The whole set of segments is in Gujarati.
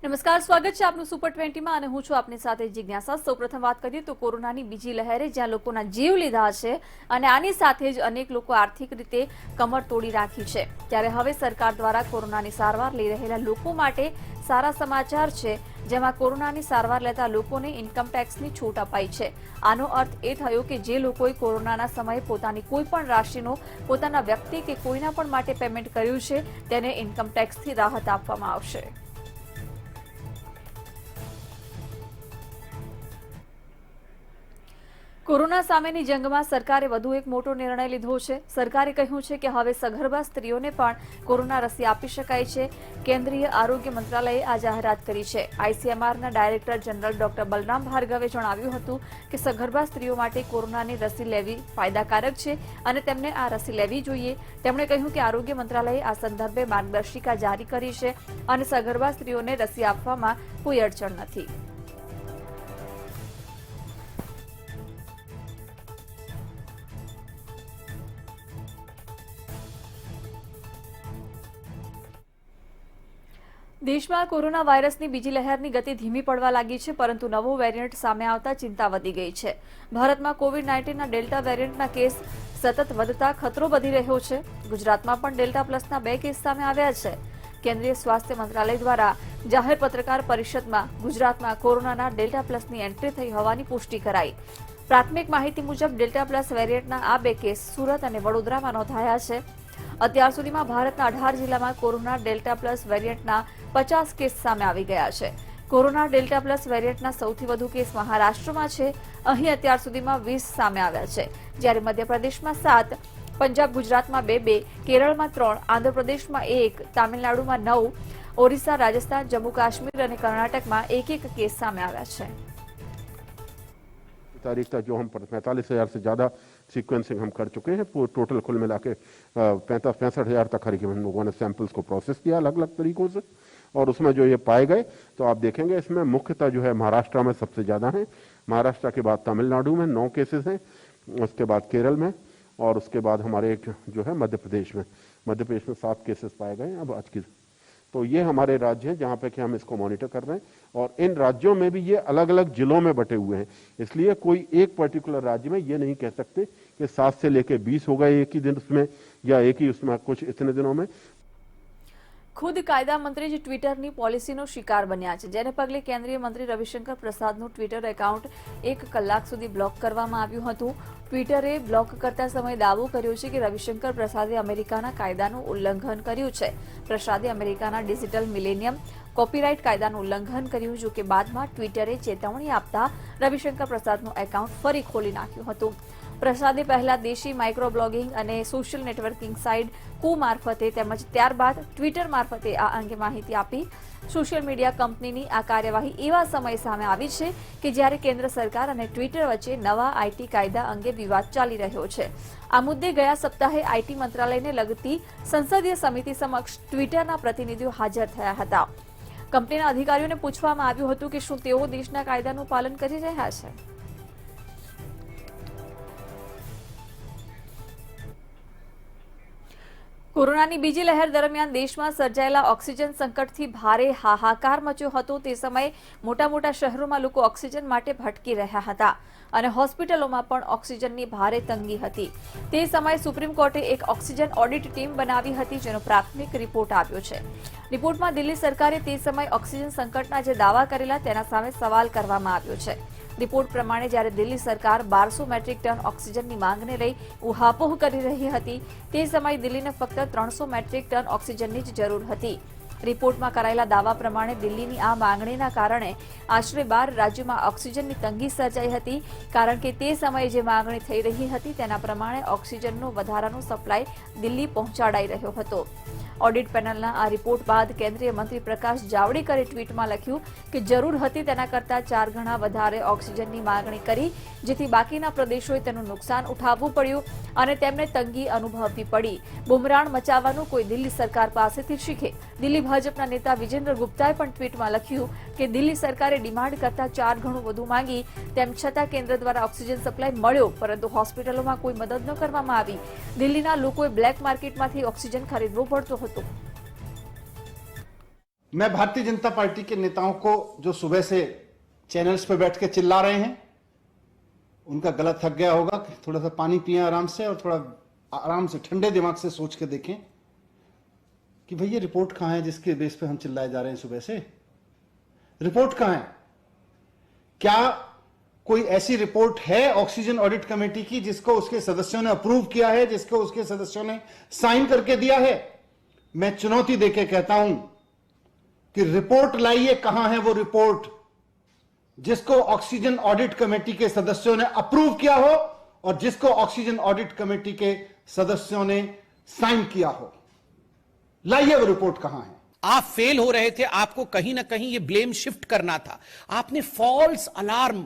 નમસ્કાર, સ્વાગત છે આપનું સુપર 20 માં અને હું છું આપની સાથે જિજ્ઞાસા। સૌપ્રથમ વાત કરીએ તો કોરોનાની બીજી લહેરે જ્યાં લોકોના જીવ લીધા છે અને આની સાથે જ અનેક લોકો આર્થિક રીતે કમર તોડી રાખી છે, ત્યારે હવે સરકાર દ્વારા કોરોનાની સારવાર લઈ રહેલા લોકો માટે સારા સમાચાર છે, જેમાં કોરોનાની સારવાર લેતા લોકોને ઇન્કમ ટેક્સની છૂટ અપાઈ છે। આનો અર્થ એ થયો કે જે લોકોએ કોરોનાના સમયે પોતાની કોઈ પણ રાશિનો પોતાના વ્યક્તિ કે કોઈના પણ માટે પેમેન્ટ કર્યું છે તેને ઇન્કમ ટેક્સથી રાહત આપવામાં આવશે। કોરોના સામેની જંગમાં સરકારે વધુ એક મોટો નિર્ણય લીધો છે। સરકારે કહ્યું છે કે હવે સગર્ભા સ્ત્રીઓને પણ કોરોના રસી આપી શકાય છે। કેન્દ્રીય આરોગ્ય મંત્રાલયે આ જાહેરાત કરી છે। આઈસીએમઆરના ડાયરેક્ટર જનરલ ડોક્ટર બલરામ ભાર્ગવે જણાવ્યું હતું કે સગર્ભા સ્ત્રીઓ માટે કોરોનાની રસી લેવી ફાયદાકારક છે અને તેમને આ રસી લેવી જોઈએ। તેમણે કહ્યું કે આરોગ્ય મંત્રાલયે આ સંદર્ભે માર્ગદર્શિકા જારી કરી છે અને સગર્ભા સ્ત્રીઓને રસી આપવામાં કોઈ અડચણ નથી। દેશમાં કોરોના વાયરસની બીજી લહેરની ગતિ ધીમી પડવા લાગી છે, પરંતુ નવો વેરિયન્ટ સામે આવતા ચિંતા વધી ગઈ છે। ભારતમાં કોવિડ-19ના ડેલ્ટા વેરિયન્ટના કેસ સતત વધતા ખતરો વધી રહ્યો છે। ગુજરાતમાં પણ ડેલ્ટા પ્લસના 2 કેસ સામે આવ્યા છે। કેન્દ્રીય સ્વાસ્થ્ય મંત્રાલય દ્વારા જાહેર પત્રકાર પરિષદમાં ગુજરાતમાં કોરોનાના ડેલ્ટા પ્લસની એન્ટ્રી થઈ હોવાની પુષ્ટિ કરાઈ। પ્રાથમિક માહિતી મુજબ ડેલ્ટા પ્લસ વેરિયન્ટના આ 2 કેસ સુરત અને વડોદરામાં નોંધાયા છે। અત્યાર સુધીમાં ભારતના 18 જિલ્લામાં કોરોના ડેલ્ટા પ્લસ વેરિયન્ટના 50 કેસ સામે આવી ગયા છે। કોરોના ડેલ્ટા પ્લસ વેરિયન્ટના સૌથી વધુ કેસ મહારાષ્ટ્રમાં છે। અહીં અત્યાર સુધીમાં 20 સામે આવ્યા છે, જ્યારે મધ્યપ્રદેશમાં 7, પંજાબ ગુજરાતમાં 2, કેરળમાં 3, આંધ્રપ્રદેશમાં 1, તામિલનાડુમાં 9, ઓરિસ્સા, રાજસ્થાન, जम्मू काश्मीर और कर्नाटक में एक केस सामने आया है। तारीख तक जो हम 45,000 से ज़्यादा सीक्वेंसिंग हम कर चुके हैं। टोटल कुल मिला के 65,000 तक करीब हम लोगों ने सैंपल्स को प्रोसेस किया अलग अलग तरीकों से, और उसमें जो ये पाए गए तो आप देखेंगे इसमें मुख्यतः जो है महाराष्ट्र में सबसे ज़्यादा है। महाराष्ट्र के बाद तमिलनाडु में 9 केसेस हैं, उसके बाद केरल में, और उसके बाद हमारे एक जो है मध्य प्रदेश में 7 केसेस पाए गए अब आज की। तो ये हमारे राज्य हैं जहाँ पे कि हम इसको मॉनिटर कर रहे हैं, और इन राज्यों में भी ये अलग अलग जिलों में बटे हुए हैं। इसलिए कोई एक पर्टिकुलर राज्य में ये नहीं कह सकते कि 7 से लेके 20 हो गए एक ही दिन उसमें, या एक ही उसमें कुछ इतने दिनों में। खुद कायदा मंत्री जी ट्विटरनी पॉलिसीनो शिकार बन्या છે, જેને પગલે કેન્દ્રીય મંત્રી રવિશંકર પ્રસાદનું ટ્વિટર એકાઉન્ટ 1 કલાક સુધી બ્લોક કરવામાં આવ્યું હતું। ટ્વિટરે બ્લોક કરતા સમયે દાવો કર્યો છે કે રવિશંકર પ્રસાદે અમેરિકાના કાયદાનું ઉલ્લંઘન કર્યું છે। પ્રસાદે અમેરિકાના ડિજિટલ મિલેનિયમ કોપીરાઇટ કાયદાનું ઉલ્લંઘન કર્યું, જો કે બાદમાં ટ્વિટરે ચેતવણી આપતા રવિશંકર પ્રસાદનું એકાઉન્ટ ફરી ખોલી નાખ્યું હતું। પ્રસાદે પહેલા દેશી માઇક્રો બ્લોગિંગ અને સોશિયલ નેટવર્કિંગ સાઇટ કુ મારફતે તેમજ ત્યારબાદ ટ્વિટર મારફતે આ અંગે માહિતી આપી। સોશિયલ મીડિયા કંપનીની આ કાર્યવાહી એવા સમય સામે આવી છે કે જ્યારે કેન્દ્ર સરકાર અને ટ્વિટર વચ્ચે નવા આઈટી કાયદા અંગે વિવાદ ચાલી રહ્યો છે। આ મુદ્દે ગયા સપ્તાહે આઈટી મંત્રાલયને લગતી સંસદીય સમિતિ સમક્ષ ટ્વિટરના પ્રતિનિધિઓ હાજર થયા હતા। કંપનીના અધિકારીઓને પૂછવામાં આવ્યું હતું કે શું તેઓ દેશના કાયદાનું પાલન કરી રહ્યા છે। કોરોનાની બીજી લહેર દરમિયાન દેશમાં સર્જાયેલા ઓક્સિજન સંકટથી ભારે હાહાકાર મચ્યો હતો। તે સમયે મોટા મોટા શહેરોમાં લોકો ઓક્સિજન માટે ભટકી રહ્યા હતા અને હોસ્પિટલોમાં પણ ઓક્સિજનની ભારે તંગી હતી। તે સમયે સુપ્રીમ કોર્ટે એક ઓક્સિજન ઓડિટ ટીમ બનાવી હતી, જેનો પ્રાથમિક રિપોર્ટ આવ્યો છે। રિપોર્ટમાં દિલ્હી સરકારે તે સમયે ઓક્સિજન સંકટના જે દાવા કરેલા તેના સામે સવાલ કરવામાં આવ્યો છે। રિપોર્ટ પ્રમાણે જ્યારે દિલ્હી સરકાર 1200 મેટ્રિક ટન ઓક્સિજનની માંગને લઈ ઉહાપોહ કરી રહી હતી, તે સમયે દિલ્હીને ફક્ત 300 મેટ્રિક ટન ઓક્સિજનની જ જરૂર હતી। રિપોર્ટમાં કરાયેલા દાવા પ્રમાણે દિલ્હીની આ માંગણીના કારણે આશરે 12 રાજ્યોમાં ઓક્સિજનની તંગી સર્જાઈ હતી, કારણ કે તે સમયે જે માંગણી થઈ રહી હતી તેના પ્રમાણે ઓક્સિજનનો વધારાનો સપ્લાય દિલ્હી પહોંચાડાઈ રહ્યો હતો। ઓડિટ પેનલના આ રિપોર્ટ બાદ કેન્દ્રીય મંત્રી પ્રકાશ જાવડેકરે ટ્વીટમાં લખ્યું કે જરૂર હતી તેના કરતાં 4 ગણા વધારે ઓક્સિજનની માંગણી કરી, જેથી બાકીના પ્રદેશોએ તેનું નુકસાન ઉઠાવવું પડ્યું અને તેમને તંગી અનુભવવી પડી। બુમરાણ મચાવવાનું કોઈ દિલ્હી સરકાર પાસેથી શીખે। દિલ્હી ભાજપના નેતા વિજેન્દ્ર ગુપ્તાએ પણ ટ્વીટમાં લખ્યું કે દિલ્હી સરકારે ડિમાન્ડ કરતાં 4 ગણું વધુ માંગી, તેમ છતાં કેન્દ્ર દ્વારા ઓક્સિજન સપ્લાય મળ્યો, પરંતુ હોસ્પિટલોમાં કોઈ મદદ ન કરવામાં આવી। દિલ્હીના લોકોએ બ્લેક માર્કેટમાંથી ઓક્સિજન ખરીદવો પડતો હતો। मैं भारतीय जनता पार्टी के नेताओं को जो सुबह से चैनल्स पे बैठ के चिल्ला रहे हैं, उनका गला थक गया होगा। थोड़ा सा पानी पिएं आराम से, और थोड़ा आराम से ठंडे दिमाग से सोच के देखें कि भाई ये रिपोर्ट कहां है जिसके बेस पे हम चिल्लाए जा रहे हैं सुबह से। रिपोर्ट कहां है? क्या कोई ऐसी रिपोर्ट है ऑक्सीजन ऑडिट कमेटी की जिसको उसके सदस्यों ने अप्रूव किया है, जिसको उसके सदस्यों ने साइन करके दिया है? मैं चुनौती देके कहता हूं कि रिपोर्ट लाइए, कहां है वो रिपोर्ट जिसको ऑक्सीजन ऑडिट कमेटी के सदस्यों ने अप्रूव किया हो और जिसको ऑक्सीजन ऑडिट कमेटी के सदस्यों ने साइन किया हो। लाइए वो रिपोर्ट कहां है। आप फेल हो रहे थे, आपको कहीं ना कहीं ये ब्लेम शिफ्ट करना था। आपने फॉल्स अलार्म,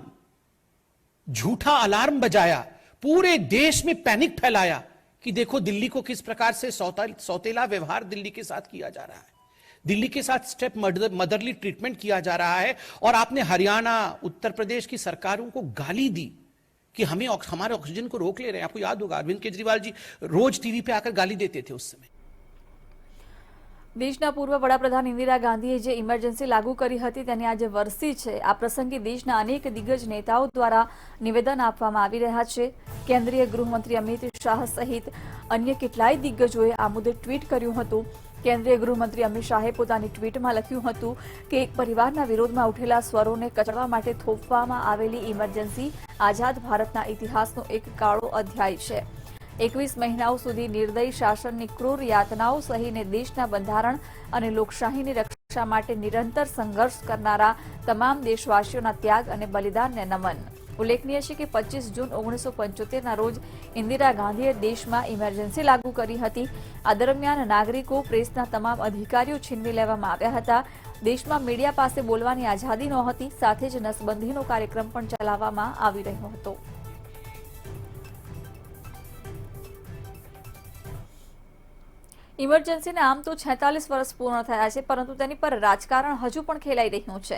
झूठा अलार्म बजाया, पूरे देश में पैनिक फैलाया कि देखो दिल्ली को किस प्रकार से सौतेला व्यवहार दिल्ली के साथ किया जा रहा है, दिल्ली के साथ स्टेप मदरली ट्रीटमेंट किया जा रहा है। और आपने हरियाणा, उत्तर प्रदेश की सरकारों को गाली दी कि हमें हमारे ऑक्सीजन को रोक ले रहे हैं। आपको याद होगा अरविंद केजरीवाल जी रोज टीवी पे आकर गाली देते थे उस समय। દેશના પૂર્વ વડાપ્રધાન ઇન્દિરા ગાંધીએ જે ઇમરજન્સી લાગુ કરી હતી તેની આજે વરસી છે। આ પ્રસંગે દેશના અનેક દિગ્ગજ નેતાઓ દ્વારા નિવેદન આપવામાં આવી રહ્યા છે। કેન્દ્રીય ગૃહમંત્રી અમિત શાહ સહિત અન્ય કેટલાય દિગ્ગજોએ આ મુદ્દે ટ્વીટ કર્યું હતું। કેન્દ્રીય ગૃહમંત્રી અમિત શાહે પોતાની ટ્વીટમાં લખ્યું હતું કે એક પરિવારના વિરોધમાં ઉઠેલા સ્વરોને કચડવા માટે થોપવામાં આવેલી ઇમરજન્સી આઝાદ ભારતના ઇતિહાસનો એક કાળો અધ્યાય છે। 21 મહિનાઓ સુધી નિર્દયી શાસનની ક્રૂર યાતનાઓ સહીને દેશના બંધારણ અને લોકશાહીની રક્ષા માટે નિરંતર સંઘર્ષ કરનારા તમામ દેશવાસીઓના ત્યાગ અને બલિદાનને નમન। ઉલ્લેખનીય છે કે 25 જૂન 1975ના રોજ ઇન્દિરા ગાંધીએ દેશમાં ઇમરજન્સી લાગુ કરી હતી। આ દરમિયાન નાગરિકો, પ્રેસના તમામ અધિકારીઓ છીનવી લેવામાં આવ્યા હતા। દેશમાં મીડિયા પાસે બોલવાની આઝાદી નહોતી, સાથે જ નસબંધીનો કાર્યક્રમ પણ ચલાવવામાં આવી રહ્યો હતો। ઇમરજન્સીને આમ તો 46 વર્ષ પૂર્ણ થયા છે, પરંતુ તેની પર રાજકારણ હજુ પણ ખેલાઈ રહ્યું છે।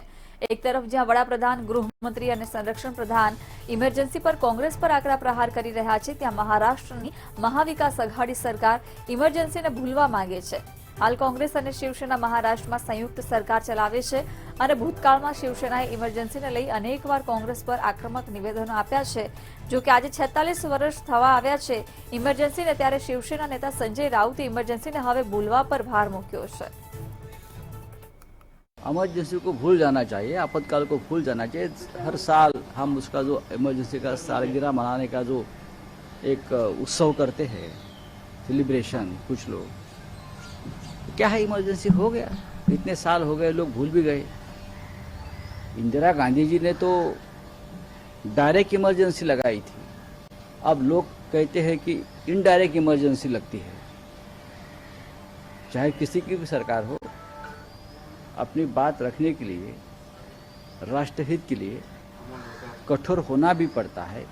એક તરફ જ્યાં વડાપ્રધાન, ગૃહમંત્રી અને સંરક્ષણ પ્રધાન ઇમરજન્સી પર કોંગ્રેસ પર આકરા પ્રહાર કરી રહ્યા છે, ત્યાં મહારાષ્ટ્રની મહાવિકાસ અઘાડી સરકાર ઇમરજન્સીને ભૂલવા માંગે છે। હાલ કોંગ્રેસ અને શિવસેના મહારાષ્ટ્રમાં સંયુક્ત સરકાર ચલાવે છે અને ભૂતકાળમાં શિવસેનાએ ઇમરજન્સીને લઈ અનેકવાર કોંગ્રેસ પર આક્રમક નિવેદનો આપ્યા છે। જો કે આજે 46 વર્ષ થવા આવ્યા છે ઇમરજન્સીને, ત્યારે શિવસેના નેતા સંજય राउते इमरजेंसी ने हवे भूलवा पर भार मूक्यो है। इमरजेंसी को भूल जाना चाहिए, आपातकाल को भूल जाना चाहिए। हर साल हम उसका जो इमरजेंसी का सालगिरह मनाने का जो एक उत्सव करते हैं, सेलिब्रेशन, कुछ लोग क्या है, इमरजेंसी हो गया, इतने साल हो गए, लोग भूल भी गए। इंदिरा गांधी जी ने तो डायरेक्ट इमरजेंसी लगाई थी, अब लोग कहते हैं कि इनडायरेक्ट इमरजेंसी लगती है। चाहे किसी की भी सरकार हो, अपनी बात रखने के लिए, राष्ट्रहित के लिए कठोर होना भी पड़ता है।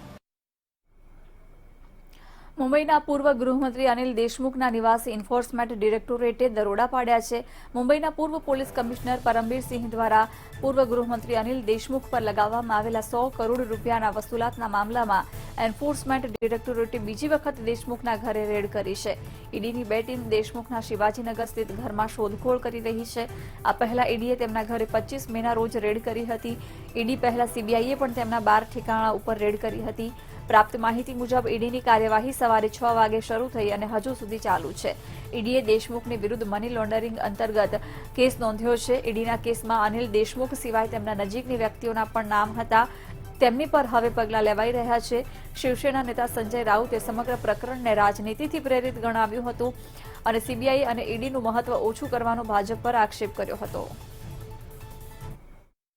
મુંબઈના પૂર્વ ગૃહમંત્રી અનિલ દેશમુખના નિવાસે એન્ફોર્સમેન્ટ ડિરેક્ટોરેટે દરોડા પાડ્યા છે। મુંબઈના પૂર્વ પોલીસ કમિશનર પરમબીર સિંહ દ્વારા પૂર્વ ગૃહમંત્રી અનિલ દેશમુખ પર લગાવવામાં આવેલા 100 કરોડ રૂપિયાના વસૂલાતના મામલામાં એન્ફોર્સમેન્ટ ડિરેક્ટોરેટે બીજી વખત દેશમુખના ઘરે રેડ કરી છે। ઈડીની 2 ટીમ દેશમુખના શિવાજીનગર સ્થિત ઘરમાં શોધખોળ કરી રહી છે। આ પહેલા ઈડીએ તેમના ઘરે 25 મેના રોજ રેડ કરી હતી। ઈડી પહેલા સીબીઆઈએ પણ તેમના 12 ઠેકાણા ઉપર રેડ કરી હતી। प्राप्त माहिती मुजब ईडीनी कार्यवाही सवारे 6 वागे शुरू थई अने हजू सुधी चालू छे। ईडीए देशमुखनी विरुद्ध मनी लॉन्डरिंग अंतर्गत केस नोंध्यो छे। ईडीना केसमां अनिल देशमुख सिवाय तेमना नजीकनी व्यक्तिओना पण नाम हता, तेमनी पर हवे पगलां लेवाई रह्या छे। शिवसेना नेता संजय राउते समग्र प्रकरणने राजनीतिथी प्रेरित गणाव्युं हतुं अने सीबीआई अने ईडीनुं महत्व ओछुं करवानो भाजप पर आक्षेप कर्यो हतो।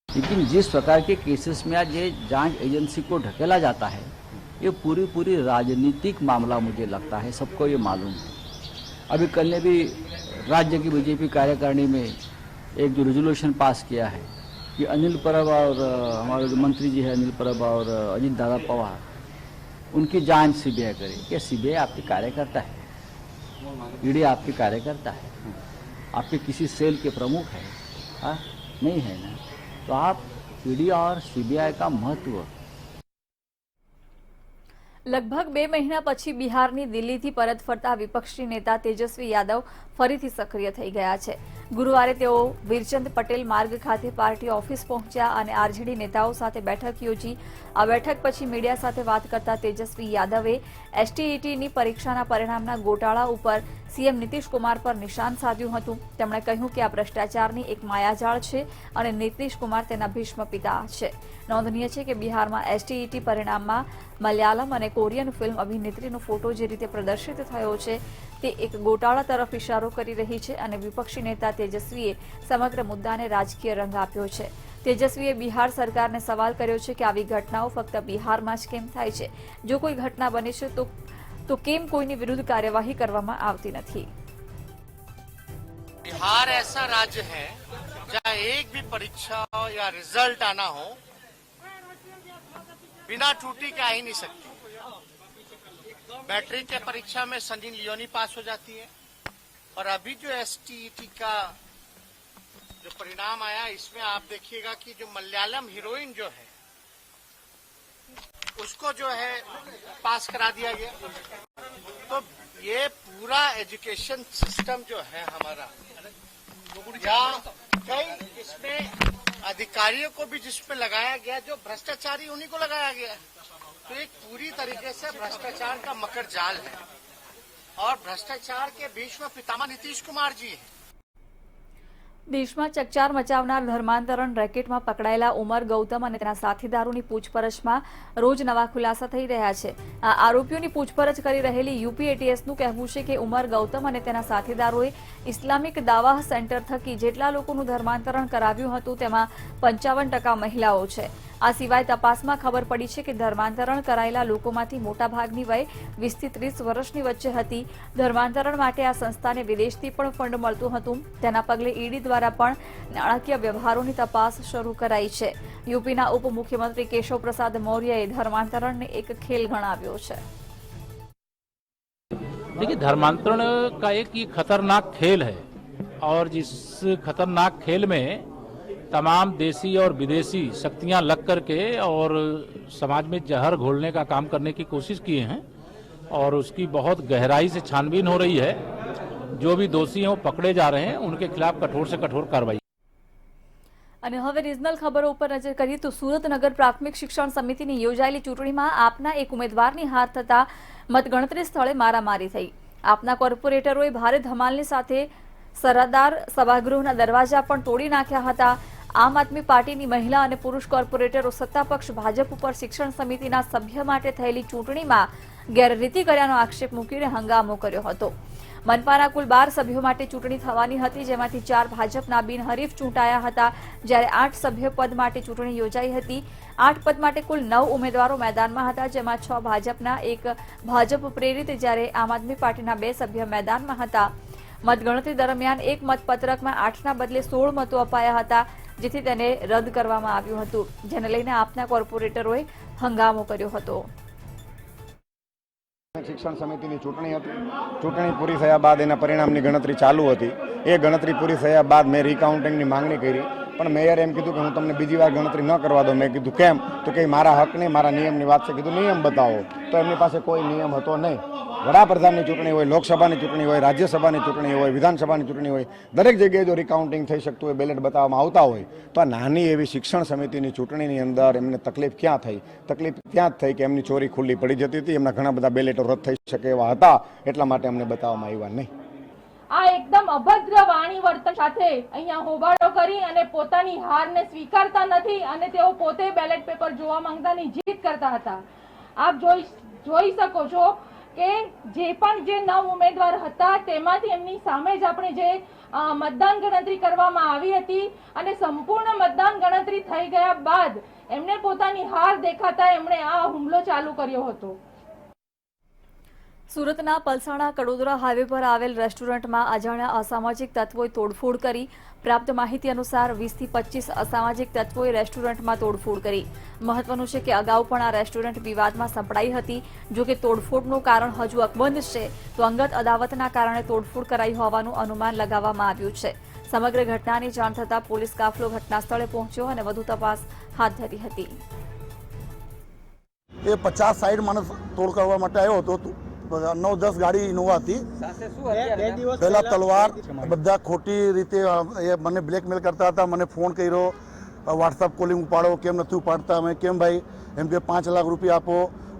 लेकिन जिस प्रकार के केसेस में आज ये जांच एजेंसी को ढकेला जाता है, ये पूरी राजनीतिक मामला मुझे लगता है, सबको ये मालूम है। अभी कल ने भी राज्य की बीजेपी कार्यकारिणी में एक जो रेजोल्यूशन पास किया है कि अनिल परब और हमारे जो मंत्री जी है अनिल परब और अजित दादा पवार, उनकी जांच सीबीआई करे। क्या सीबीआई आपके कार्यकर्ता है? ईडी आपके कार्यकर्ता है? आपके किसी सेल के प्रमुख है? हाँ, नहीं है ना। तो आप ईडी और सीबीआई का महत्व લગભગ 2 મહિના પછી બિહારની દિલ્હીથી પરત ફરતા વિપક્ષી નેતા તેજસ્વી યાદવ ફરીથી સક્રિય થઈ ગયા છે। ગુરુવારે તેઓ વીરચંદ પટેલ માર્ગ ખાતે પાર્ટી ઓફિસ પહોંચ્યા અને આરજેડી નેતાઓ સાથે બેઠક યોજી। આ બેઠક પછી મીડિયા સાથે વાત કરતા તેજસ્વી યાદવે એસટીઈટીની પરીક્ષાના પરિણામના ગોટાળા ઉપર સીએમ નીતિશ કુમાર પર નિશાન સાધ્યું હતું। તેમણે કહ્યું કે આ ભ્રષ્ટાચારની એક માયાજાળ છે અને નીતિશ કુમાર તેના ભીષ્મ પિતા છે। નોંધનીય છે કે બિહારમાં એસટીઈટી પરિણામમાં મલયાલમ અને કોરિયન ફિલ્મ અભિનેત્રીનો ફોટો જે રીતે પ્રદર્શિત થયો છે તે એક ગોટાળા તરફ ઇશારો કરી રહી છે અને વિપક્ષી નેતા તેજસ્વીએ સમગ્ર મુદ્દાને રાજકીય રંગ આપ્યો છે। તેજસ્વીએ બિહાર સરકારને સવાલ કર્યો છે કે આવી ઘટનાઓ ફક્ત બિહારમાં જ કેમ થાય છે? જો કોઈ ઘટના બને છે તો કેમ કોઈની વિરુદ્ધ કાર્યવાહી કરવામાં આવતી નથી? बिहार ऐसा राज्य है जहाँ एक भी परीक्षा हो या रिजल्ट आना हो बिना टूटी के आ ही नहीं सकती। मैट्रिक के परीक्षा में सनी लियोनी पास हो जाती है और अभी जो एसटीईटी का जो परिणाम आया इसमें आप देखिएगा कि जो मलयालम हीरोइन जो है उसको जो है पास करा दिया गया। तो ये पूरा एजुकेशन सिस्टम जो है हमारा या कई इसमें अधिकारियों को भी जिसमें लगाया गया जो भ्रष्टाचारी उन्हीं को लगाया गया। तो एक पूरी तरीके से भ्रष्टाचार का मकर जाल है और भ्रष्टाचार के बीच में पितामह नीतीश कुमार जी है। દેશમાં ચકચાર મચાવનાર ધર્માંતરણ રેકેટમાં પકડાયેલા ઉમર ગૌતમ અને તેના સાથીદારોની પૂછપરછમાં રોજ નવા ખુલાસા થઈ રહ્યા છે। આ આરોપીઓની પૂછપરછ કરી રહેલી યુપી એટીએસનું કહેવું છે કે ઉમર ગૌતમ અને તેના સાથીદારોએ ઇસ્લામિક દાવાહ સેન્ટર થકી જેટલા લોકોનું ધર્માંતરણ કરાવ્યું હતું તેમાં 55% મહિલાઓ છે। આ સિવાય તપાસમાં ખબર પડી છે કે ધર્માંતરણ કરાયેલા લોકોમાંથી મોટાભાગની વય 20 થી 30 વર્ષની વચ્ચે હતી। ધર્માંતરણ માટે આ સંસ્થાને વિદેશથી પણ ફંડ મળતું હતું। તેના પગલે ઈડી દ્વારા પણ નાણાકીય વ્યવહારોની તપાસ શરૂ કરાઈ છે। યુપીના ઉપમુખ્યમંત્રી કેશવ પ્રસાદ મૌર્યએ ધર્માંતરણને એક ખેલ ગણાવ્યો છે। देखिए, धर्मांतरण का एक ये खतरनाक खेल है और जिस खतरनाक खेल में तमाम देसी और विदेशी शक्तियां लग करके और समाज में जहर घोलने का काम करने की कोशिश किए हैं और उसकी बहुत गहराई से छानबीन हो रही है। जो भी दोषी हैं वो पकड़े जा रहे हैं, उनके खिलाफ कठोर से कठोर कार्रवाई। અને હવે રિજનલ ખબરો ઉપર નજર કરીએ તો સુરત નગર પ્રાથમિક શિક્ષણ સમિતિની યોજાયેલી ચૂંટણીમાં આપના એક ઉમેદવારની હાર થતા મતગણતરી સ્થળે મારામારી થઈ। આપના કોર્પોરેટરોએ ભારે ધમાલની સાથે સરદાર સભાગૃહના દરવાજા પણ તોડી નાખ્યા હતા। આમ આદમી પાર્ટીની મહિલા અને પુરુષ કોર્પોરેટરો સત્તાપક્ષ ભાજપ ઉપર શિક્ષણ સમિતિના સભ્ય માટે થયેલી ચૂંટણીમાં ગેરરીતિ કર્યાનો આક્ષેપ મૂકીને હંગામો કર્યો હતો। મનપાના કુલ 12 સભ્યો માટે ચૂંટણી થવાની હતી, જેમાંથી 4 ભાજપના બિનહરીફ ચૂંટાયા હતા, જ્યારે 8 સભ્ય પદ માટે ચૂંટણી યોજાઈ હતી। 8 પદ માટે કુલ 9 ઉમેદવારો मैदाનમાં હતા, જેમાં 6 ભાજપના, 1 ભાજપ પ્રેરિત, જ્યારે આમ આદમી પાર્ટીના 2 સભ્ય मैदाનમાં હતા। મતગણતરી દરમિયાન એક મતપત્રકમાં 8ના બદલે 16 મતો અપાયા હતા, જેથી તેને રદ કરવામાં આવ્યું હતું, જેને લઈને આપના કોર્પોરેટરોએ હંગામો કર્યો હતો। શિક્ષણ સમિતિની ચૂંટણી હતી। ચૂંટણી પૂરી થયા બાદ એના પરિણામની ગણતરી ચાલુ હતી। એ ગણતરી પૂરી થયા બાદ મેં રિકાઉન્ટિંગની માંગણી કરી, પણ મેયરે એમ કીધું કે હું તમને બીજી વાર ગણતરી ન કરવા દઉં। મેં કીધું કેમ? તો કે મારા હકની, મારા નિયમની વાત છે। કીધું નિયમ બતાવો, તો એમની પાસે કોઈ નિયમ હતો નહીં। વડાપ્રધાનની ચૂંટણી હોય, લોકસભાની ચૂંટણી હોય, રાજ્યસભાની ચૂંટણી હોય, વિધાનસભાની ચૂંટણી હોય, દરેક જગ્યાએ જો રિકાઉન્ટિંગ થઈ શકતું હોય, બેલેટ બતાવવામાં આવતા હોય, તો આ નાની એવી શિક્ષણ સમિતિની ચૂંટણીની અંદર એમને તકલીફ ક્યાં થઈ? તકલીફ ત્યાં જ થઈ કે એમની ચોરી ખુલ્લી પડી જતી હતી। એમના ઘણા બધા બેલેટો રદ થઈ શકે એવા હતા, એટલા માટે અમને બતાવવામાં આવ્યા નહીં। આ એકદમ અભદ્ર વાણી વર્તન સાથે અહીંયા હોબાળો કરી અને પોતાની હારને સ્વીકારતા નથી અને તેઓ પોતે બેલેટ પેપર જોવા માંગતાની જીત કરતા હતા। આપ જોઈ શકો છો કે જે પણ જે 9 ઉમેદવાર હતા તેમાંથી એમની સામે જ આપણે જે મતદાન ગણતરી કરવામાં આવી હતી અને સંપૂર્ણ મતદાન ગણતરી થઈ ગયા બાદ એમણે પોતાની હાર દેખાતા એમણે આ હુમલો ચાલુ કર્યો હતો। સુરતના પલસાણા કડોદરા હાઈવે પર આવેલ રેસ્ટોરન્ટમાં અજાણ્યા અસામાજિક તત્વોએ તોડફોડ કરી। પ્રાપ્ત માહિતી અનુસાર 20 થી 25 અસામાજિક તત્વોએ રેસ્ટોરન્ટમાં તોડફોડ કરી। મહત્વનું છે કે અગાઉ પણ આ રેસ્ટોરન્ટ વિવાદમાં સંપડાઈ હતી। જો કે તોડફોડનું કારણ હજુ અકબંધ છે, તો અંગત અદાવતના કારણે તોડફોડ કરાઈ હોવાનું અનુમાન લગાવવામાં આવ્યું છે। સમગ્ર ઘટનાની જાણ થતાં પોલીસ કાફલો ઘટના સ્થળે પહોંચ્યો અને વધુ તપાસ હાથ ધરી હતી। એ 50-60 માણસ તોડ કરવા માટે આવ્યો હતો. 9-10 ગાડી ઇનોવા હતી. પહેલા તલવાર બધા ખોટી રીતે એ મને બ્લેકમેલ કરતા હતા. મને ફોન કર્યો, વોટ્સઅપ કોલિંગ ઉપાડો, કેમ નથી ઉપાડતા? અમે કેમ ભાઈ? એમ કે 5 લાખ રૂપિયા આપો,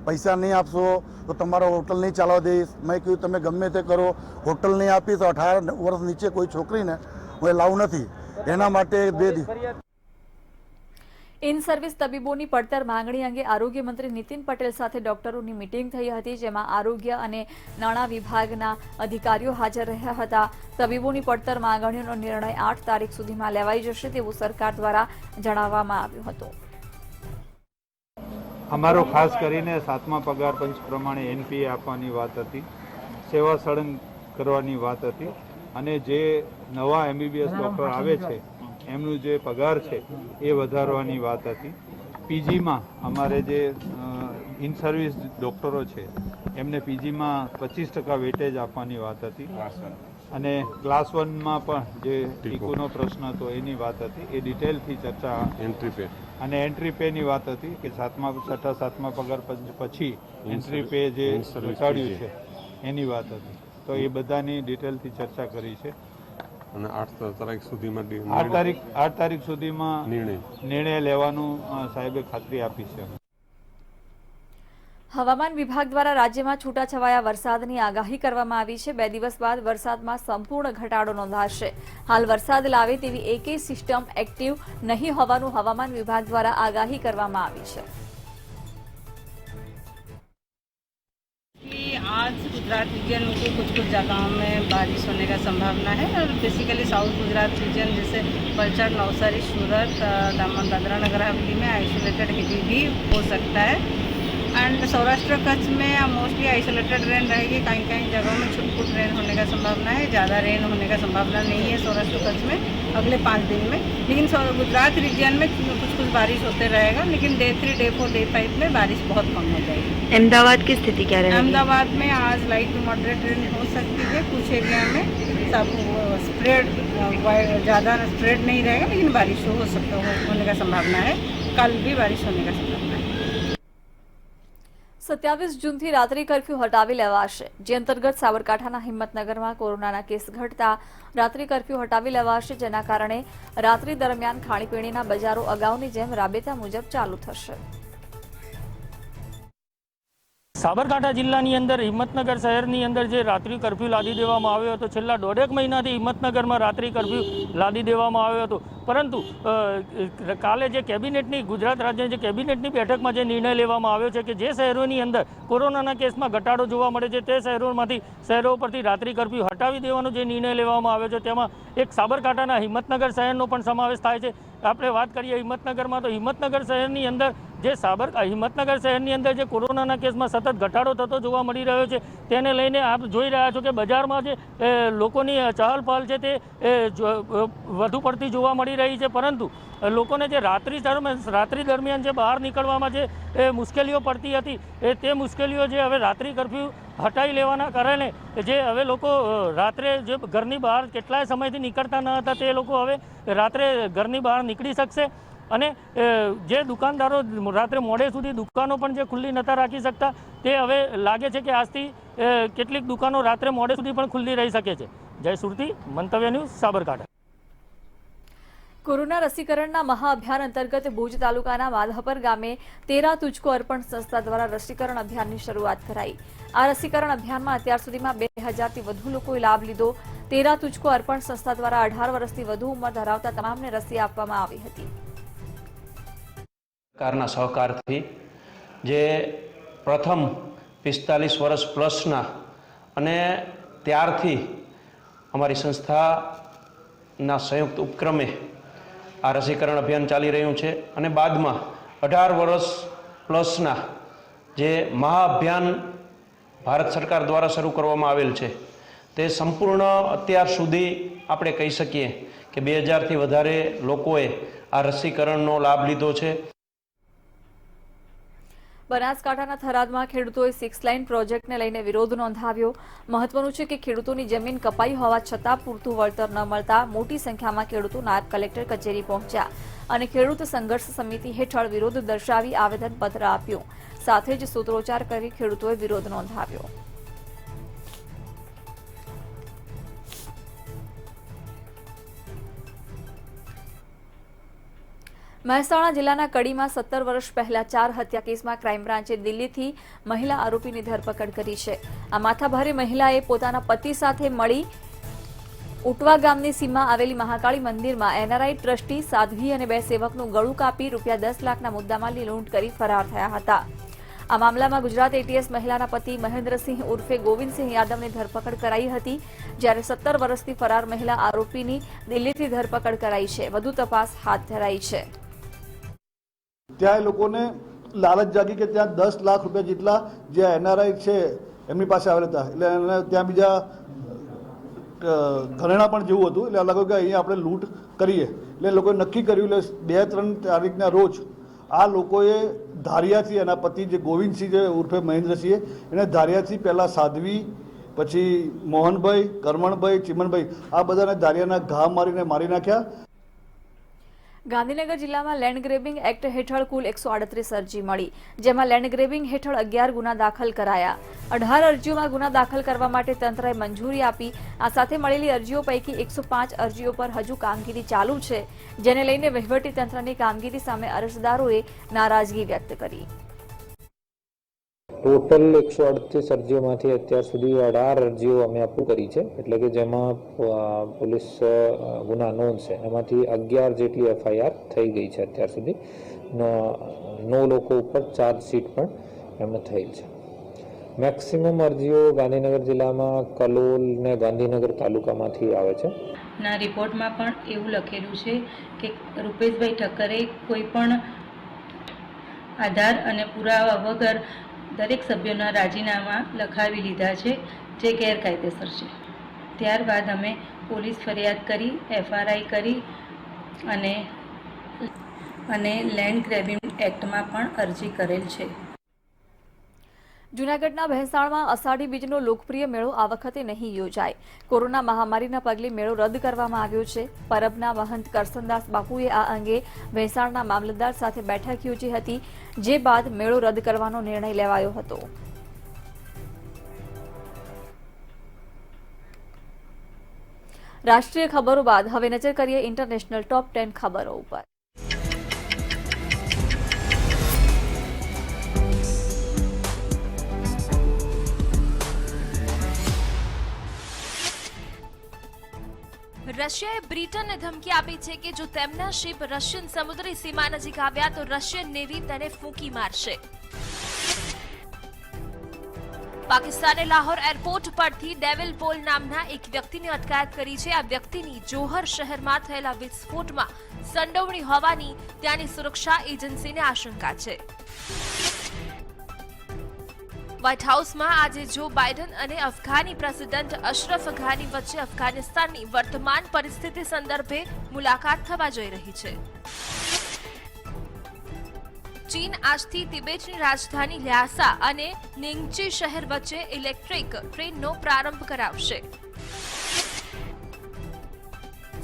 પૈસા નહીં આપશો તો તમારો હોટલ નહીં ચાલવા દઈશ. મેં કહ્યું તમે ગમે તે કરો, હોટલ નહીં આપી તો 18 વર્ષ નીચે કોઈ છોકરીને હું લાવું નથી. એના માટે 2 દિવસ ઇન સર્વિસ તબીબોની પડતર માંગણી અંગે આરોગ્ય મંત્રી નીતિન પટેલ સાથે ડોક્ટરોની મીટિંગ થઈ હતી, જેમાં આરોગ્ય અને નાણાં વિભાગના અધિકારીઓ હાજર રહ્યા હતા. તબીબોની પડતર માંગણીઓનો નિર્ણય 8 તારીખ સુધીમાં લેવાઈ જશે તેવું સરકાર દ્વારા જણાવવામાં આવ્યું હતું. અમારો ખાસ કરીને 7મા પગાર પંચ પ્રમાણે એનપીએ આપવાની વાત હતી, સેવા સળંગ કરવાની વાત હતી, અને જે નવા એમબીબીએસ ડૉક્ટર આવે છે એમનું જે પગાર છે એ વધારવાની વાત હતી. પીજીમાં અમારે જે ઇન સર્વિસ ડૉક્ટરો છે એમને પીજીમાં 25% વેટેજ આપવાની વાત હતી, અને ક્લાસ 1માં પણ જે ટીકુનો પ્રશ્ન હતો એની વાત હતી. એ ડિટેલથી ચર્ચા એન્ટ્રી પે અને એન્ટ્રી પેની વાત હતી કે 7મા પગાર પછી એન્ટ્રી પે જે ઘટાડ્યું છે એની વાત હતી. તો એ બધાની ડિટેલથી ચર્ચા કરી છે અને 8 તારીખ સુધીમાં નિર્ણય લેવાનું સાહેબે ખાતરી આપી છે. હવામાન વિભાગ દ્વારા રાજ્યમાં છૂટાછવાયા વરસાદની આગાહી કરવામાં આવી છે. 2 દિવસ બાદ વરસાદમાં સંપૂર્ણ ઘટાડો નોંધાશે. હાલ વરસાદ લાવે તેવી એકેય સિસ્ટમ એક્ટિવ નહીં હોવાનું હવામાન વિભાગ દ્વારા આગાહી કરવામાં આવી છે. आज गुजरात रीजन के कुछ जगहों में बारिश होने का संभावना है, और बेसिकली साउथ गुजरात रीजन जैसे वलसाड, नवसारी, सूरत, दामन, दादरा नगर हवेली में आइसोलेटेड हेवी भी हो सकता है. एंड सौराष्ट्र कच्छ में मोस्टली आइसोलेटेड रेन रहेगी. कहीं कहीं जगहों में छुटपुट रेन होने का संभावना है. ज़्यादा रेन होने का संभावना नहीं है सौराष्ट्र कच्छ में अगले 5 दिन में. लेकिन गुजरात रीजन में कुछ बारिश होते रहेगा, लेकिन Day 3, Day 4, Day 5 में बारिश बहुत कम हो जाएगी. अहमदाबाद की स्थिति क्या रहेगी? अहमदाबाद में आज लाइट टू मॉडरेट रेन हो सकती है. कुछ एरिया में सब स्प्रेड ज़्यादा स्प्रेड नहीं रहेगा, लेकिन बारिश हो सकता होने का संभावना है. कल भी बारिश होने का संभावना है. 27 જૂનથી રાત્રિ કર્ફ્યુ હટાવી લેવાશે, જે અંતર્ગત સાબરકાંઠાના હિંમતનગરમાં કોરોનાના કેસ ઘટતા રાત્રિ કર્ફ્યુ હટાવી લેવાશે, જેના કારણે રાત્રિ દરમિયાન ખાણીપીણીના બજારો અગાઉની જેમ રાબેતા મુજબ ચાલુ થશે. સાબરકાંઠા જિલ્લાની અંદર હિંમતનગર શહેરની અંદર જે રાત્રિ કર્ફ્યુ લાદી દેવામાં આવ્યો હતો, છેલ્લા 1.5 મહિનાથી હિંમતનગરમાં રાત્રિ કર્ફ્યુ લાદી દેવામાં આવ્યો હતો. પરંતુ કાલે જે કેબિનેટની ગુજરાત રાજ્યની જે કેબિનેટની બેઠકમાં જે નિર્ણય લેવામાં આવ્યો છે કે જે શહેરોની અંદર કોરોનાના કેસમાં ઘટાડો જોવા મળે છે તે શહેરો પરથી રાત્રિ કર્ફ્યુ હટાવી દેવાનો જે નિર્ણય લેવામાં આવ્યો છે, તેમાં એક સાબરકાંઠાના હિંમતનગર શહેરનો પણ સમાવેશ થાય છે. આપણે વાત કરીએ હિંમતનગરમાં, તો હિંમતનગર શહેરની અંદર હિંમતનગર શહેરની અંદર જે કોરોનાના કેસમાં સતત ઘટાડો થતો જોવા મળી રહ્યો છે, તેને લઈને આપ જોઈ રહ્યા છો કે બજારમાં જે લોકોની ચહલ પહલ છે તે વધુ પડતી જોવા મળી રહી છે. પરંતુ લોકોને જે રાત્રિ દરમિયાન જે બહાર નીકળવામાં જે મુશ્કેલીઓ પડતી હતી, તે મુશ્કેલીઓ જે હવે રાત્રિ કર્ફ્યુ હટાવી લેવાના કારણે જે હવે લોકો રાત્રે જે ઘરની બહાર કેટલાય સમયથી નીકળતા ન હતા, તે લોકો હવે રાત્રે ઘરની બહાર નીકળી શકશે. અને જે દુકાનદારો રાત્રે મોડે સુધી દુકાનો પણ જે ખુલ્લી નહોતા રાખી શકતા, તે હવે લાગે છે કે આજથી કેટલીક દુકાનો રાત્રે મોડે સુધી પણ ખુલ્લી રહી શકે છે. જય સુરતી, મંતવ્ય ન્યૂઝ, સાબરકાંઠા. કોરોના રસીકરણના મહાઅભિયાન અંતર્ગત ભુજ તાલુકાના માધવપર ગામે 13 તુજકો અર્પણ સંસ્થા દ્વારા રસીકરણ અભિયાનની શરૂઆત કરાઈ. આ રસીકરણ અભિયાનમાં અત્યાર સુધીમાં 2000થી વધુ લોકોએ લાભ લીધો. 13 તુજકો અર્પણ સંસ્થા દ્વારા 18 વર્ષથી વધુ ઉંમર ધરાવતા તમામને રસી આપવામાં આવી હતી. સરકારના સહકારથી જે પ્રથમ 45 વર્ષ પ્લસના અને ત્યારથી અમારી સંસ્થાના સંયુક્ત ઉપક્રમે આ રસીકરણ અભિયાન ચાલી રહ્યું છે, અને બાદમાં 18 વર્ષ પ્લસના જે મહાઅભિયાન ભારત સરકાર દ્વારા શરૂ કરવામાં આવેલ છે, તે સંપૂર્ણ અત્યાર સુધી આપણે કહી શકીએ કે 2000થી વધારે લોકોએ આ રસીકરણનો લાભ લીધો છે. બનાસકાંઠાના થરાદમાં ખેડૂતોએ 6 લાઇન પ્રોજેક્ટને લઈને વિરોધ નોંધાવ્યો. મહત્વનું છે કે ખેડૂતોની જમીન કપાઈ હોવા છતાં પૂરતું વળતર ન મળતા મોટી સંખ્યામાં ખેડૂતો નાયબ કલેક્ટર કચેરી પહોંચ્યા અને ખેડૂત સંઘર્ષ સમિતિ હેઠળ વિરોધ દર્શાવી આવેદનપત્ર આપ્યું. સાથે જ સૂત્રોચ્ચાર કરી ખેડૂતોએ વિરોધ નોંધાવ્યો. મહેસાણા જિલ્લાના કડીમાં 17 વર્ષ પહેલા 4 હત્યા કેસમાં ક્રાઇમ બ્રાન્ચે દિલ્હીથી મહિલા આરોપીની ધરપકડ કરી છે. આ માથાભારે મહિલાએ પોતાના પતિ સાથે મળી ઉટવા ગામની સીમમાં આવેલી મહાકાળી મંદિરમાં એનઆરઆઈ ટ્રસ્ટી સાધ્વી અને 2 સેવકનું ગળું કાપી ₹10 લાખના મુદ્દામાલની લૂંટ કરી ફરાર થયા હતા. આ મામલામાં ગુજરાત એટીએસ મહિલાના પતિ મહેન્દ્રસિંહ ઉર્ફે ગોવિંદસિંહ યાદવની ધરપકડ કરાઈ હતી, જ્યારે 17 વર્ષથી ફરાર મહિલા આરોપીની દિલ્હીથી ધરપકડ કરાઈ છે. વધુ તપાસ હાથ ધરાઈ છે. ત્યાં એ લોકોને લાલચ જાગી કે ત્યાં 10 લાખ રૂપિયા જેટલા જે એનઆરઆઈ છે એમની પાસે આવેલા હતા, એટલે એને ત્યાં બીજા ઘરેણા પણ જેવું હતું, એટલે લાગ્યું કે અહીંયા આપણે લૂંટ કરીએ, એટલે લોકોએ નક્કી કર્યું. એટલે 2-3 તારીખના રોજ આ લોકોએ ધારિયાથી એના પતિ જે ગોવિંદસિંહ જે ઉર્ફે મહેન્દ્રસિંહ એને ધારિયાથી પહેલાં સાધ્વી, પછી મોહનભાઈ, કરમણભાઈ, ચિમનભાઈ આ બધાને ધારિયાના ઘા મારીને મારી નાખ્યા. ગાંધીનગર જિલ્લામાં લેન્ડ ગ્રેબિંગ એક્ટ હેઠળ કુલ 138 અરજી મળી, જેમાં લેન્ડ ગ્રેબિંગ હેઠળ 11 ગુના દાખલ કરાયા. 18 અરજીઓમાં ગુના દાખલ કરવા માટે તંત્રએ મંજૂરી આપી. આ સાથે મળેલી અરજીઓ પૈકી 105 અરજીઓ પર હજુ કામગીરી ચાલુ છે, જેને લઈને વહીવટીતંત્રની કામગીરી સામે અરજદારોએ નારાજગી વ્યક્ત કરી. ટોટલ 138 અરજીઓમાંથી અત્યાર સુધી 18 અરજીઓ અમે અપ્રૂવ કરી છે, એટલે કે જેમાં પોલીસ ગુના નોંધ છે. એમાંથી 11 જેટલી એફઆઈઆર થઈ ગઈ છે અત્યાર સુધી. 9 લોકો ઉપર ચાર્જશીટ પણ એમને થયેલ છે. મેક્સિમમ અરજીઓ ગાંધીનગર જિલ્લામાં કલોલ ને ગાંધીનગર તાલુકામાંથી આવે છે. ના રિપોર્ટમાં પણ એવું લખેલું છે કે રૂપેશભાઈ ઠક્કરે કોઈ પણ આધાર અને પુરાવા વગર દરેક સભ્યોના રાજીનામા લખાવી લીધા છે, જે ગેરકાયદેસર છે. ત્યારબાદ અમે પોલીસ ફરિયાદ કરી, એફઆરઆઈ કરી અને લેન્ડ ગ્રેબિંગ એક્ટમાં પણ અરજી કરેલ છે. જૂનાગઢના ભેંસાણમાં અષાઢી બીજનો લોકપ્રિય મેળો આ વખતે નહીં યોજાય. કોરોના મહામારીના પગલે મેળો રદ કરવામાં આવ્યો છે. પરબના મહંત કરસનદાસ બાપુએ આ અંગે ભેંસાણના મામલતદાર સાથે બેઠક યોજી હતી, જે બાદ મેળો રદ કરવાનો નિર્ણય લેવાયો હતો. રાષ્ટ્રીય ખબરો બાદ હવે નજર કરીએ ઇન્ટરનેશનલ ટોપ 10 ખબરો ઉપર. રશિયાએ બ્રિટનને ધમકી આપી છે કે જો તેમના શિપ રશિયન સમુદ્રી સીમા નજીક આવ્યા તો રશિયન નેવી તેને ફૂંકી મારશે. પાકિસ્તાને લાહોર એરપોર્ટ પરથી ડેવિલ પોલ નામના એક વ્યક્તિની અટકાયત કરી છે. આ વ્યક્તિની જોહર શહેરમાં થયેલા વિસ્ફોટમાં સંડોવણી હોવાની ત્યાંની સુરક્ષા એજન્સીને આશંકા છે. વ્હાઇટ હાઉસમાં આજે જો બાઇડન અને અફઘાની પ્રેસિડેન્ટ અશરફ ઘાની વચ્ચે અફઘાનિસ્તાનની વર્તમાન પરિસ્થિતિ સંદર્ભે મુલાકાત થવા જઈ રહી છે. ચીન આજથી તિબેટની રાજધાની લ્હાસા અને નિંગચી શહેર વચ્ચે ઇલેક્ટ્રિક ટ્રેનનો પ્રારંભ કરાવશે.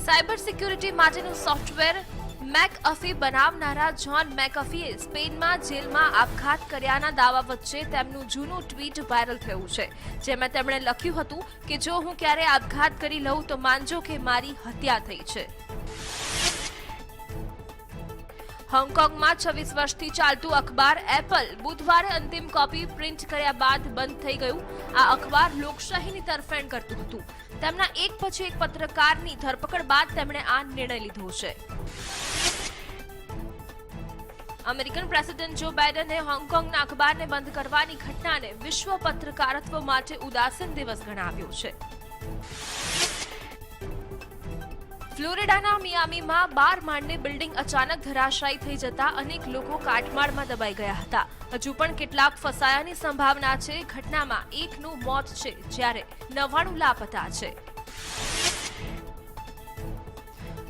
સાયબર સિક્યુરિટી માટેનું સોફ્ટવેર મેકઅફી બનાવનારા જ્હોન મેકઅફીએ સ્પેનમાં જેલમાં આપઘાત કર્યાના દાવા વચ્ચે તેમનું જૂનું ટ્વીટ વાયરલ થયું છે, જેમાં તેમણે લખ્યું હતું કે જો હું ક્યારે આપઘાત કરી લઉં તો માનજો કે મારી હત્યા થઈ છે. હોંગકોંગમાં 26 વર્ષથી ચાલતું અખબાર એપલ બુધવારે અંતિમ કોપી પ્રિન્ટ કર્યા બાદ બંધ થઈ ગયું. આ અખબાર લોકશાહીની તરફેણ કરતું હતું. તેમના એક પછી એક પત્રકારની ધરપકડ બાદ તેમણે આ નિર્ણય લીધો છે. અમેરિકન પ્રેસિડેન્ટ જો બાઇડને હોંગકોંગના અખબારને બંધ કરવાની ઘટનાને વિશ્વ પત્રકારત્વ માટે ઉદાસીન દિવસ ગણાવ્યો છે. ફ્લોરિડાના મિયામીમાં 12 માળની બિલ્ડિંગ અચાનક ધરાશાયી થઈ જતા અનેક લોકો કાટમાળમાં દબાઈ ગયા હતા. હજુ પણ કેટલાક ફસાયાની સંભાવના છે. ઘટનામાં એકનું મોત છે, જ્યારે 99 લાપતા છે.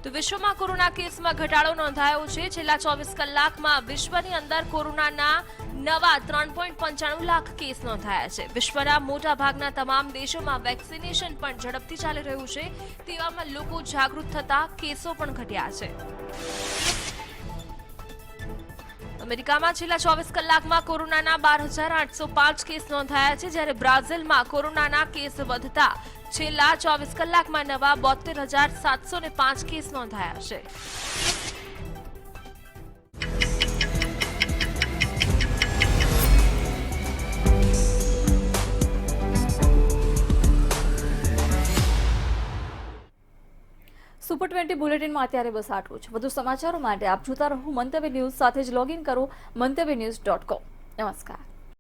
તો વિશ્વમાં કોરોના કેસમાં ઘટાડો નોંધાયો છે. છેલ્લા 24 કલાકમાં વિશ્વની અંદર કોરોનાના નવા 3.95 લાખ કેસ નોંધાયા છે. વિશ્વના મોટા ભાગના તમામ દેશોમાં વેક્સિનેશન પણ ઝડપથી ચાલી રહ્યું છે. તેવામાં લોકો જાગૃત થતા કેસો પણ ઘટ્યા છે. અમેરિકામાં છેલ્લા 24 કલાકમાં કોરોનાના 12,805 કેસ નોંધાયા છે, જ્યારે બ્રાઝિલમાં કોરોનાના કેસ વધતા છેલ્લા 24 કલાકમાં નવા 72,705 કેસ નોંધાયા છે. સુપર 20 બુલેટિનમાં અત્યારે બસ આટલું જ. વધુ સમાચારો માટે આપ જોતા રહો મંતવ્ય ન્યૂઝ. સાથે જ લોગિન કરો mantavynews.com. નમસ્કાર.